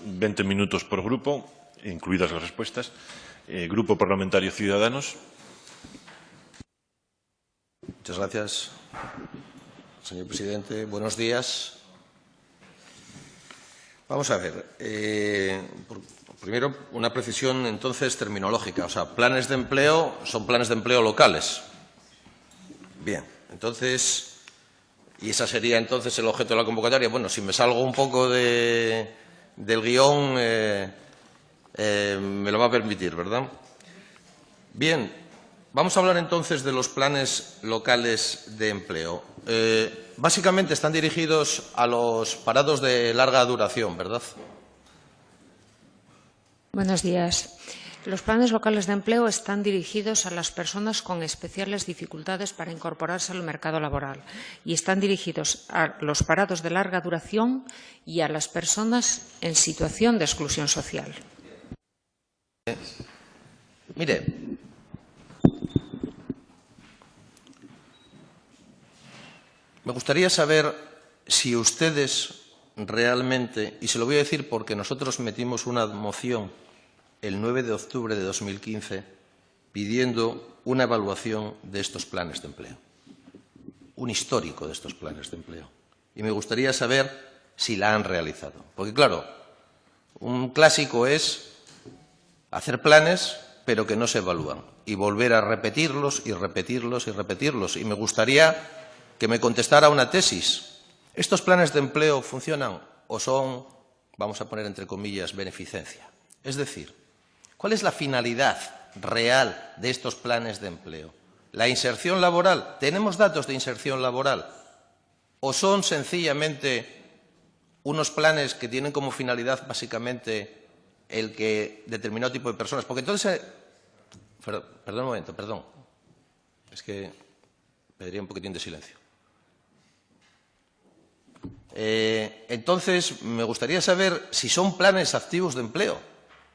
20 minutos por grupo, incluidas las respuestas. Grupo Parlamentario Ciudadanos. Muchas gracias, señor presidente. Buenos días. Vamos a ver. Primero, una precisión, entonces, terminológica. O sea, planes de empleo son planes de empleo locales. Bien, entonces, y ese sería entonces el objeto de la convocatoria. Bueno, si me salgo un poco del guión, me lo va a permitir, ¿verdad? Bien, vamos a hablar entonces de los planes locales de empleo. Básicamente están dirigidos a los parados de larga duración, ¿verdad? Buenos días. Los planes locales de empleo están dirigidos a las personas con especiales dificultades para incorporarse al mercado laboral y están dirigidos a los parados de larga duración y a las personas en situación de exclusión social. Mire, me gustaría saber si ustedes realmente, y se lo voy a decir porque nosotros metimos una moción el 9 de octubre de 2015 pidiendo una evaluación de estos planes de empleo, un histórico de estos planes de empleo. Y me gustaría saber si la han realizado. Porque, claro, un clásico es hacer planes pero que no se evalúan y volver a repetirlos y repetirlos y repetirlos. Y me gustaría que me contestara una tesis. ¿Estos planes de empleo funcionan o son, vamos a poner entre comillas, beneficencia? Es decir, ¿cuál es la finalidad real de estos planes de empleo? ¿La inserción laboral? ¿Tenemos datos de inserción laboral? ¿O son sencillamente unos planes que tienen como finalidad básicamente el que determinado tipo de personas? Porque entonces… Perdón un momento, perdón. Es que pediría un poquitín de silencio. Entonces, me gustaría saber si son planes activos de empleo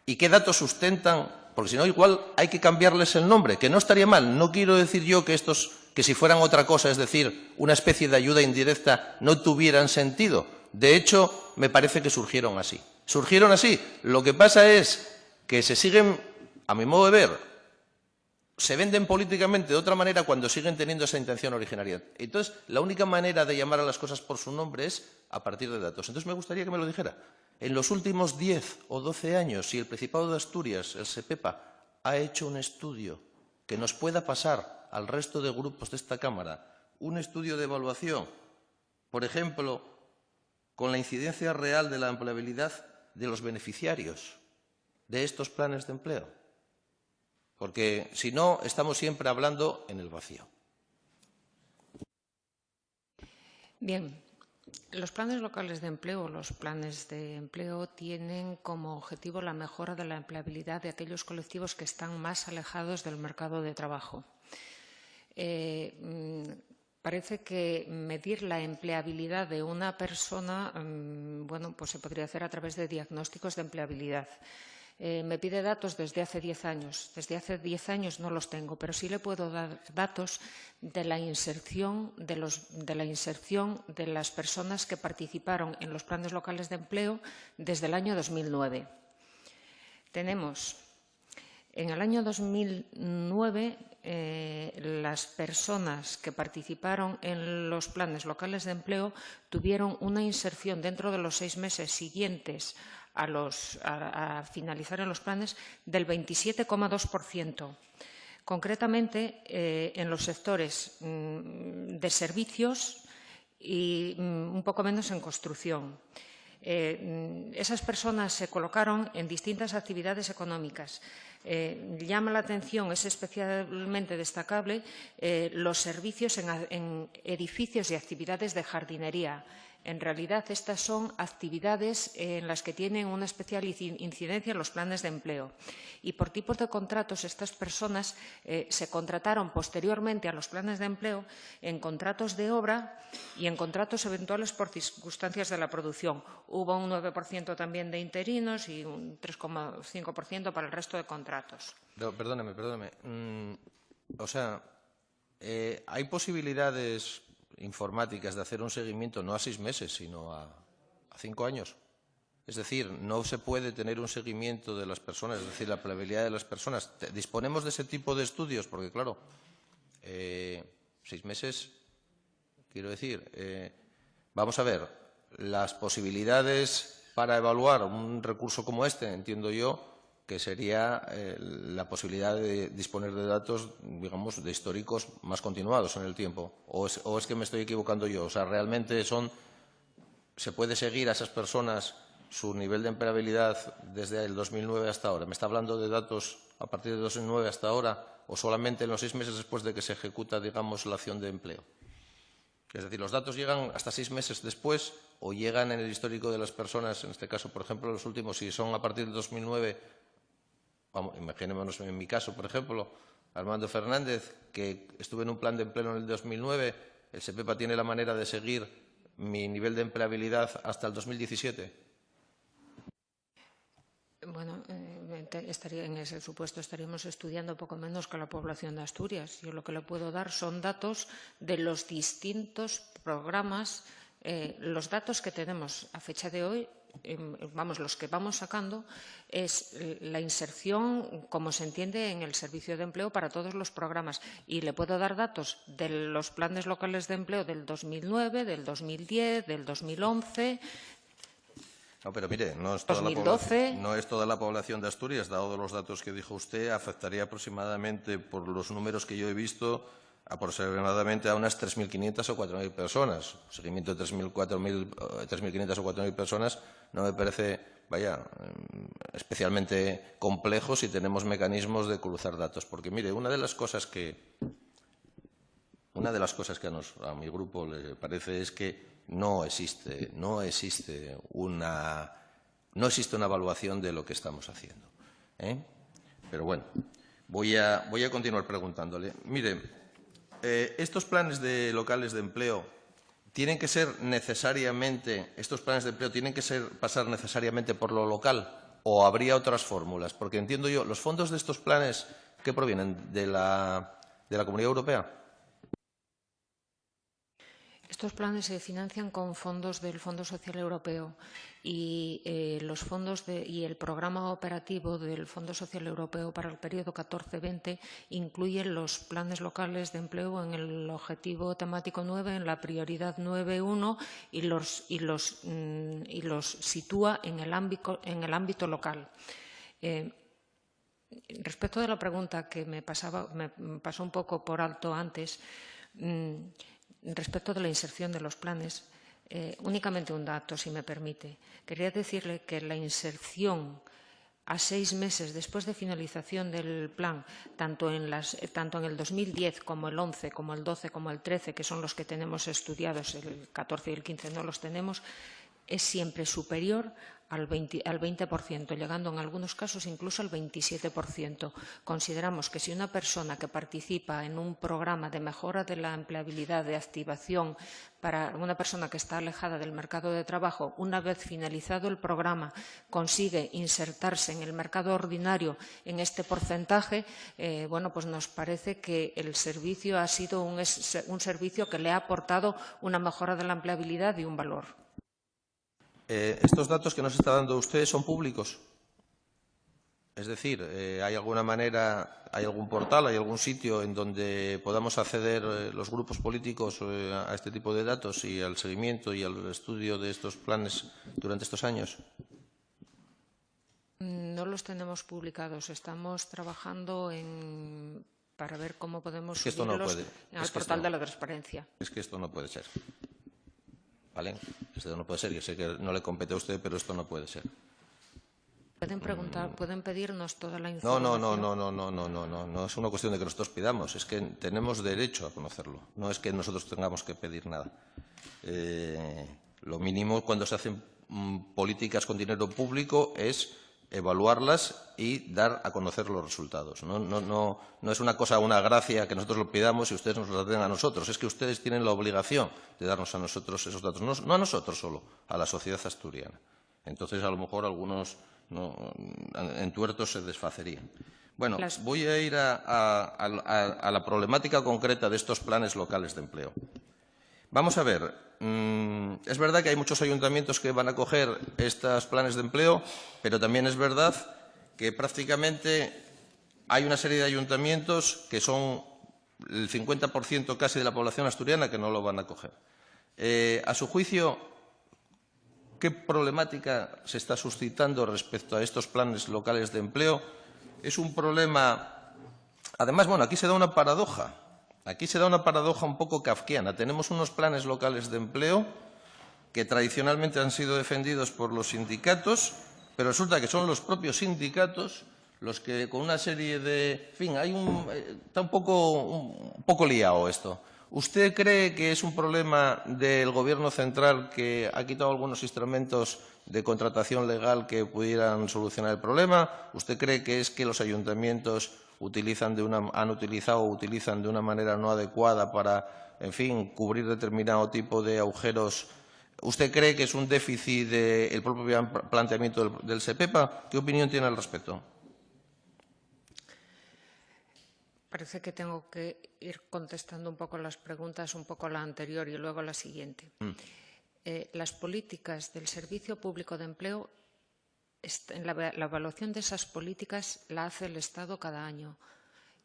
y qué datos sustentan, porque si no, igual hay que cambiarles el nombre, que no estaría mal. No quiero decir yo que estos, que si fueran otra cosa, es decir, una especie de ayuda indirecta, no tuvieran sentido. De hecho, me parece que surgieron así. Surgieron así. Lo que pasa es que se siguen, a mi modo de ver, se venden políticamente de otra manera cuando siguen teniendo esa intención originaria. Entonces, la única manera de llamar a las cosas por su nombre es a partir de datos. Entonces, me gustaría que me lo dijera. En los últimos 10 o 12 años, si el Principado de Asturias, el SEPEPA, ha hecho un estudio que nos pueda pasar al resto de grupos de esta Cámara, un estudio de evaluación, por ejemplo, con la incidencia real de la empleabilidad de los beneficiarios de estos planes de empleo. Porque, si no, estamos siempre hablando en el vacío. Bien, los planes locales de empleo, los planes de empleo tienen como objetivo la mejora de la empleabilidad de aquellos colectivos que están más alejados del mercado de trabajo. Parece que medir la empleabilidad de una persona, bueno, pues se podría hacer a través de diagnósticos de empleabilidad. Me pide datos desde hace 10 años. Desde hace 10 años no los tengo, pero sí le puedo dar datos de la inserción de las personas que participaron en los planes locales de empleo desde el año 2009. Tenemos, en el año 2009, las personas que participaron en los planes locales de empleo tuvieron una inserción dentro de los 6 meses siguientes a finalizar en los planes del 27,2%. Concretamente, en los sectores de servicios y un poco menos en construcción. Esas personas se colocaron en distintas actividades económicas. Llama la atención, es especialmente destacable, los servicios en edificios y actividades de jardinería. En realidad, estas son actividades en las que tienen una especial incidencia los planes de empleo. Y por tipos de contratos, estas personas se contrataron posteriormente a los planes de empleo en contratos de obra y en contratos eventuales por circunstancias de la producción. Hubo un 9% también de interinos y un 3,5% para el resto de contratos. No, perdóneme. O sea, ¿hay posibilidades informáticas de hacer un seguimiento no a 6 meses, sino a 5 años? Es decir, no se puede tener un seguimiento de las personas, es decir, la empleabilidad de las personas. ¿Disponemos de ese tipo de estudios? Porque, claro, 6 meses, quiero decir, vamos a ver, las posibilidades para evaluar un recurso como este, entiendo yo, que sería la posibilidad de disponer de datos, digamos, de históricos más continuados en el tiempo. ¿O es que me estoy equivocando yo? O sea, realmente ¿se puede seguir a esas personas su nivel de empleabilidad desde el 2009 hasta ahora? ¿Me está hablando de datos a partir de 2009 hasta ahora o solamente en los 6 meses después de que se ejecuta, digamos, la acción de empleo? Es decir, ¿los datos llegan hasta 6 meses después o llegan en el histórico de las personas, en este caso, por ejemplo, los últimos, si son a partir de 2009, imaginémonos en mi caso, por ejemplo, Armando Fernández, que estuve en un plan de empleo en el 2009, el SEPEPA tiene la manera de seguir mi nivel de empleabilidad hasta el 2017. Bueno, en ese supuesto estaríamos estudiando poco menos que la población de Asturias. Yo lo que le puedo dar son datos de los distintos programas, los datos que tenemos a fecha de hoy, los que vamos sacando, es la inserción, como se entiende, en el servicio de empleo para todos los programas. Y le puedo dar datos de los planes locales de empleo del 2009, del 2010, del 2011… No, pero mire, no es toda la población de Asturias, dado los datos que dijo usted, afectaría aproximadamente, por los números que yo he visto, aproximadamente a unas 3.500 o 4.000 personas. Un seguimiento de 3.500 o 4.000 personas no me parece, especialmente complejo si tenemos mecanismos de cruzar datos. Porque, mire, una de las cosas que a mi grupo le parece es que no existe una evaluación de lo que estamos haciendo. Pero bueno, voy a continuar preguntándole. Mire, estos planes locales de empleo tienen que ser necesariamente, pasar necesariamente por lo local o habría otras fórmulas, porque entiendo yo, los fondos de estos planes ¿qué provienen? ¿De la Comunidad Europea? Estos planes se financian con fondos del Fondo Social Europeo y los fondos y el programa operativo del Fondo Social Europeo para el periodo 14-20 incluyen los planes locales de empleo en el objetivo temático 9, en la prioridad 9.1 y los sitúa en el ámbito local. Respecto de la pregunta que me pasó un poco por alto antes, respecto de la inserción de los planes, únicamente un dato, si me permite. Quería decirle que la inserción a 6 meses después de finalización del plan, tanto en el 2010 como el 11, como el 12, como el 13, que son los que tenemos estudiados, el 14 y el 15 no los tenemos, es siempre superior al 20%, llegando en algunos casos incluso al 27%. Consideramos que si una persona que participa en un programa de mejora de la empleabilidad, de activación para una persona que está alejada del mercado de trabajo, una vez finalizado el programa consigue insertarse en el mercado ordinario en este porcentaje, pues nos parece que el servicio ha sido un servicio que le ha aportado una mejora de la empleabilidad y un valor. ¿Estos datos que nos está dando usted son públicos? Es decir, ¿hay alguna manera, hay algún portal, hay algún sitio en donde podamos acceder los grupos políticos a este tipo de datos y al seguimiento y al estudio de estos planes durante estos años? No los tenemos publicados. Estamos trabajando para ver cómo podemos subirlos al portal de la transparencia. Es que esto no puede ser. ¿Vale? Esto no puede ser. Yo sé que no le compete a usted, pero esto no puede ser. Pueden preguntar, pueden pedirnos toda la información. No es una cuestión de que nosotros pidamos, es que tenemos derecho a conocerlo. No es que nosotros tengamos que pedir nada. Lo mínimo cuando se hacen políticas con dinero público es evaluarlas y dar a conocer los resultados. No es una cosa, una gracia que nosotros lo pidamos y ustedes nos lo den a nosotros. Es que ustedes tienen la obligación de darnos a nosotros esos datos. No a nosotros solo, a la sociedad asturiana. Entonces, a lo mejor algunos entuertos se desfacerían. Bueno, voy a ir a la problemática concreta de estos planes locales de empleo. Vamos a ver, es verdad que hay muchos ayuntamientos que van a coger estos planes de empleo, pero también es verdad que prácticamente hay una serie de ayuntamientos que son el 50% casi de la población asturiana que no lo van a coger. A su juicio, ¿qué problemática se está suscitando respecto a estos planes locales de empleo? Es un problema. Además, bueno, aquí se da una paradoja. Aquí se da una paradoja un poco kafkiana. Tenemos unos planes locales de empleo que tradicionalmente han sido defendidos por los sindicatos, pero resulta que son los propios sindicatos los que, con una serie de… En fin, está un poco liado esto. ¿Usted cree que es un problema del Gobierno central que ha quitado algunos instrumentos de contratación legal que pudieran solucionar el problema? ¿Usted cree que es que los ayuntamientos han utilizado o utilizan de una manera no adecuada para, en fin, cubrir determinado tipo de agujeros? ¿Usted cree que es un déficit del propio planteamiento del SEPEPA? ¿Qué opinión tiene al respecto? Parece que tengo que ir contestando un poco las preguntas, un poco la anterior y luego la siguiente. Las políticas del Servicio Público de Empleo, la evaluación de esas políticas la hace el Estado cada año.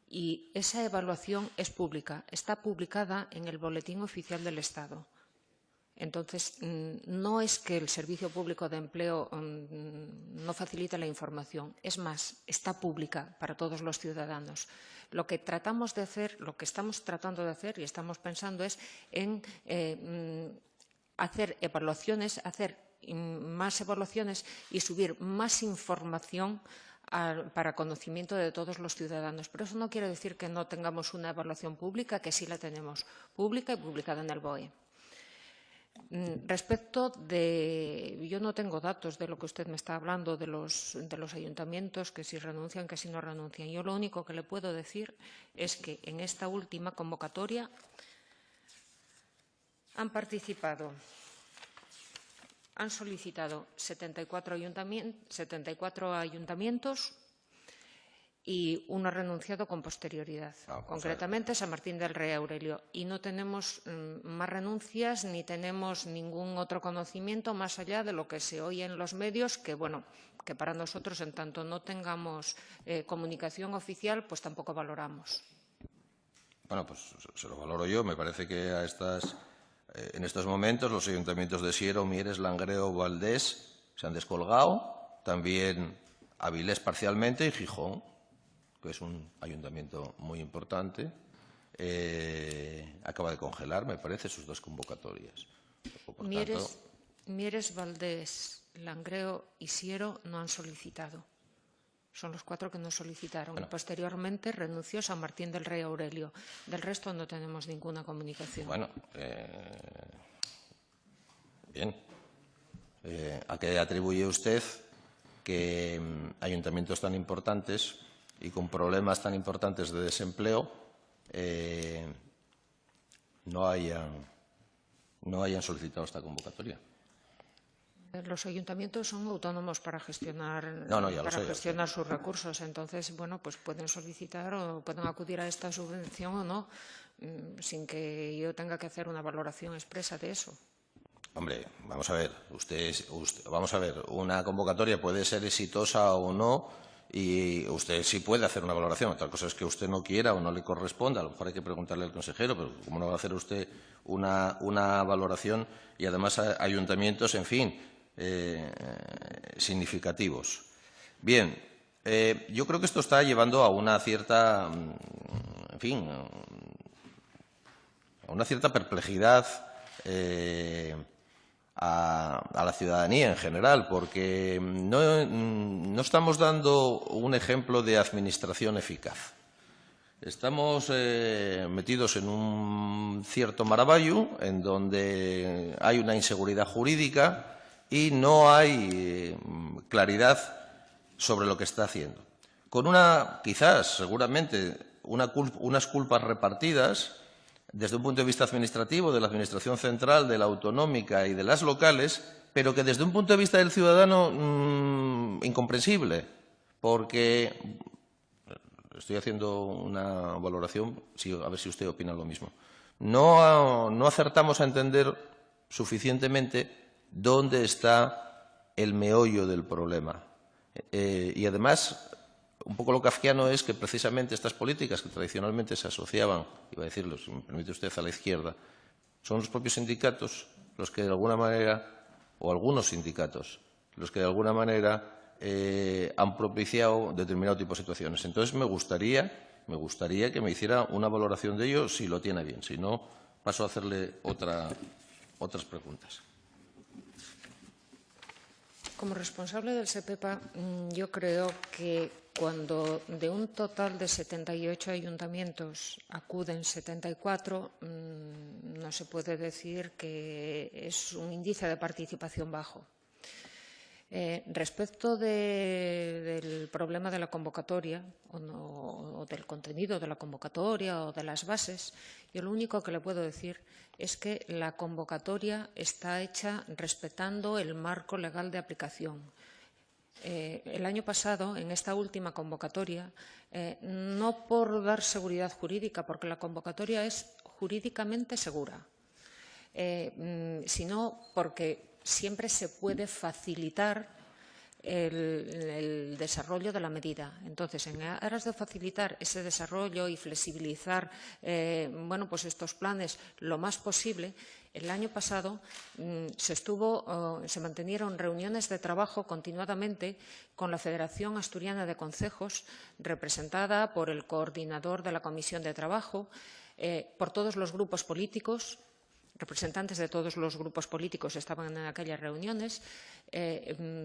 Y esa evaluación es pública, está publicada en el Boletín Oficial del Estado. Entonces, no es que el Servicio Público de Empleo no facilite la información, es más, está pública para todos los ciudadanos. Lo que tratamos de hacer, lo que estamos tratando de hacer y estamos pensando es en hacer evaluaciones, hacer más evaluaciones y subir más información para conocimiento de todos los ciudadanos. Pero eso no quiere decir que no tengamos una evaluación pública, que sí la tenemos, pública y publicada en el BOE. Respecto de… Yo no tengo datos de lo que usted me está hablando, de los ayuntamientos, que si renuncian, que si no renuncian. Yo lo único que le puedo decir es que en esta última convocatoria han participado, han solicitado 74 ayuntamientos y uno ha renunciado con posterioridad, concretamente San Martín del Rey Aurelio. Y no tenemos más renuncias ni tenemos ningún otro conocimiento más allá de lo que se oye en los medios, que, bueno, que para nosotros, en tanto no tengamos comunicación oficial, pues tampoco valoramos. Bueno, pues se lo valoro yo. Me parece que en estos momentos los ayuntamientos de Siero, Mieres, Langreo, Valdés se han descolgado, también Avilés parcialmente y Gijón, que es un ayuntamiento muy importante, acaba de congelar, me parece, sus dos convocatorias. Mieres, Valdés, Langreo y Siero no han solicitado. Son los 4 que no solicitaron. Bueno. Y posteriormente renunció San Martín del Rey Aurelio. Del resto no tenemos ninguna comunicación. Bueno, bien. ¿A qué atribuye usted que ayuntamientos tan importantes y con problemas tan importantes de desempleo no hayan solicitado esta convocatoria? Los ayuntamientos son autónomos para gestionar, gestionar sus recursos. Entonces, bueno, pues pueden solicitar o pueden acudir a esta subvención o no, sin que yo tenga que hacer una valoración expresa de eso. Hombre, vamos a ver, vamos a ver, una convocatoria puede ser exitosa o no y usted sí puede hacer una valoración. Otra cosa es que usted no quiera o no le corresponda. A lo mejor hay que preguntarle al consejero, pero ¿cómo no va a hacer usted una valoración? Y además ayuntamientos, en fin, significativos. Bien, yo creo que esto está llevando a una cierta, en fin, a una cierta perplejidad a la ciudadanía en general, porque no estamos dando un ejemplo de administración eficaz. Estamos metidos en un cierto maravallo en donde hay una inseguridad jurídica y no hay claridad sobre lo que está haciendo. Con quizás, seguramente, unas culpas repartidas desde un punto de vista administrativo, de la Administración central, de la autonómica y de las locales, pero que desde un punto de vista del ciudadano incomprensible, porque estoy haciendo una valoración, a ver si usted opina lo mismo. no acertamos a entender suficientemente dónde está el meollo del problema. Y además, un poco lo kafkiano es que precisamente estas políticas que tradicionalmente se asociaban, iba a decirlo, si me permite usted, a la izquierda, son los propios sindicatos los que de alguna manera, o algunos sindicatos, los que de alguna manera han propiciado determinado tipo de situaciones. Entonces, me gustaría que me hiciera una valoración de ello, si lo tiene bien. Si no, paso a hacerle otras preguntas. Como responsable del SEPEPA, yo creo que cuando de un total de 78 ayuntamientos acuden 74, no se puede decir que es un índice de participación bajo. Respecto del problema de la convocatoria o del contenido de la convocatoria o de las bases, yo lo único que le puedo decir es que la convocatoria está hecha respetando el marco legal de aplicación. El año pasado, en esta última convocatoria, no por dar seguridad jurídica, porque la convocatoria es jurídicamente segura, sino porque siempre se puede facilitar el desarrollo de la medida. Entonces, en aras de facilitar ese desarrollo y flexibilizar pues estos planes lo más posible, el año pasado se mantenieron reuniones de trabajo continuadamente con la Federación Asturiana de Concejos, representada por el coordinador de la Comisión de Trabajo, por todos los grupos políticos. Representantes de todos los grupos políticos estaban en aquellas reuniones,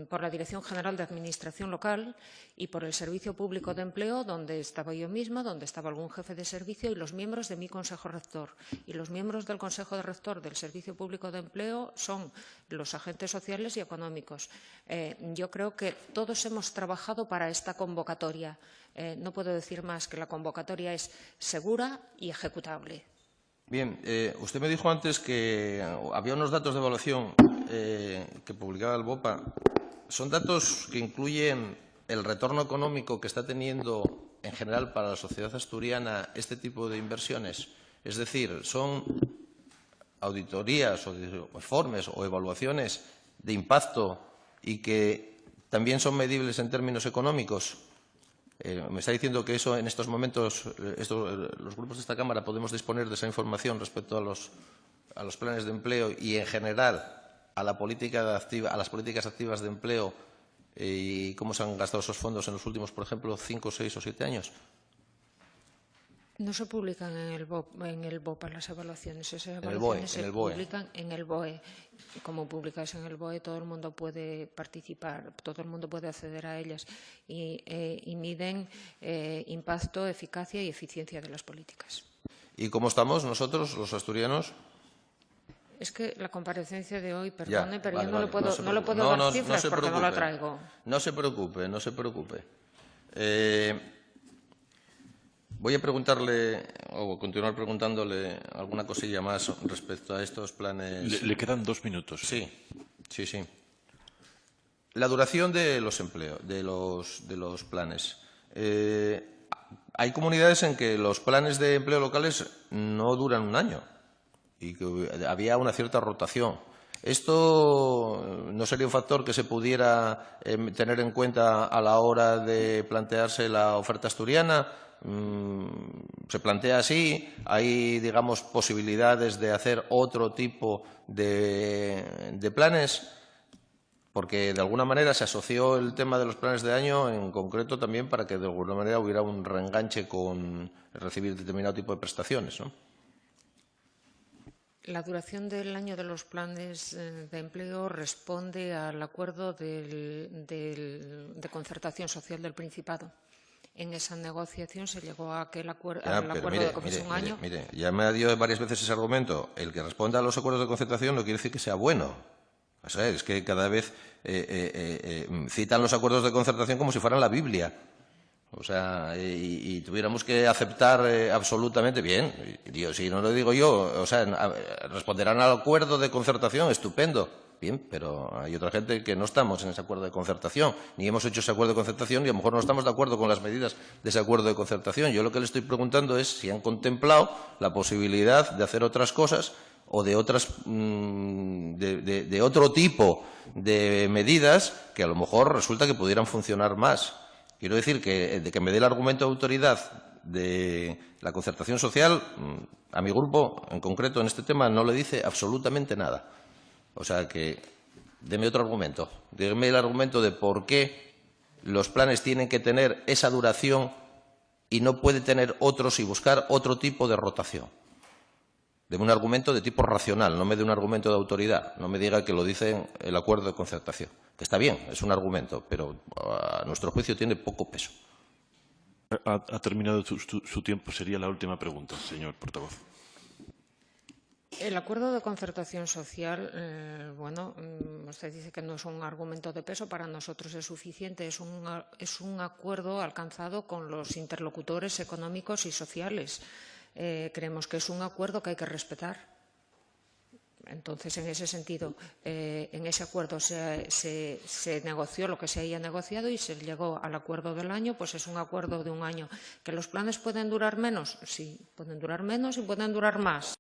por la Dirección General de Administración Local y por el Servicio Público de Empleo, donde estaba yo misma, donde estaba algún jefe de servicio y los miembros de mi Consejo Rector. Y los miembros del Consejo de Rector del Servicio Público de Empleo son los agentes sociales y económicos. Yo creo que todos hemos trabajado para esta convocatoria. No puedo decir más que la convocatoria es segura y ejecutable. Bien, usted me dijo antes que había unos datos de evaluación que publicaba el BOPA. Son datos que incluyen el retorno económico que está teniendo en general para la sociedad asturiana este tipo de inversiones. Es decir, son auditorías o informes o evaluaciones de impacto y que también son medibles en términos económicos. Me está diciendo que eso en estos momentos los grupos de esta Cámara podemos disponer de esa información respecto a los planes de empleo y en general a las políticas activas de empleo y cómo se han gastado esos fondos en los últimos, por ejemplo, 5, 6 o 7 años. No se publican en el BOPA las evaluaciones. Esas evaluaciones se publican en el BOE. Como publicas en el BOE, todo el mundo puede participar, todo el mundo puede acceder a ellas y miden impacto, eficacia y eficiencia de las políticas. ¿Y cómo estamos nosotros, los asturianos? Es que la comparecencia de hoy, perdone, pero yo no le puedo dar no cifras se porque preocupe, no la traigo. No se preocupe, no se preocupe. Voy a preguntarle, o continuar preguntándole alguna cosilla más respecto a estos planes. Le quedan 2 minutos. Sí. La duración de los empleos, de los planes. Hay comunidades en que los planes de empleo locales no duran un año y que había una cierta rotación. ¿Esto no sería un factor que se pudiera tener en cuenta a la hora de plantearse la oferta asturiana? ¿Se plantea así? ¿Hay, digamos, posibilidades de hacer otro tipo de planes? Porque de alguna manera se asoció el tema de los planes de año en concreto también para que de alguna manera hubiera un reenganche con recibir determinado tipo de prestaciones, ¿no? La duración del año de los planes de empleo responde al acuerdo de concertación social del Principado. En esa negociación se llegó a aquel acuerdo de comerse un año. Mire, ya me ha dio varias veces ese argumento. El que responda a los acuerdos de concertación no quiere decir que sea bueno. O sea, es que cada vez citan los acuerdos de concertación como si fueran la Biblia. O sea, y tuviéramos que aceptar absolutamente bien. Si no lo digo yo, o sea, responderán al acuerdo de concertación, estupendo. Bien, pero hay otra gente que no estamos en ese acuerdo de concertación, ni hemos hecho ese acuerdo de concertación y a lo mejor no estamos de acuerdo con las medidas de ese acuerdo de concertación. Yo lo que le estoy preguntando es si han contemplado la posibilidad de hacer otras cosas o de otro tipo de medidas que a lo mejor resulta que pudieran funcionar más. Quiero decir que me dé el argumento de autoridad de la concertación social, a mi grupo en concreto en este tema no le dice absolutamente nada. O sea que deme otro argumento. Deme el argumento de por qué los planes tienen que tener esa duración y no puede tener otros y buscar otro tipo de rotación. Deme un argumento de tipo racional, no me dé un argumento de autoridad. No me diga que lo dice el acuerdo de concertación. Que está bien, es un argumento, pero a nuestro juicio tiene poco peso. Ha terminado su tiempo. Sería la última pregunta, señor portavoz. El acuerdo de concertación social, usted dice que no es un argumento de peso, para nosotros es suficiente, es un acuerdo alcanzado con los interlocutores económicos y sociales. Creemos que es un acuerdo que hay que respetar. Entonces, en ese sentido, en ese acuerdo se negoció lo que se haya negociado y se llegó al acuerdo del año, pues es un acuerdo de un año. ¿Que los planes pueden durar menos? Sí, pueden durar menos y pueden durar más.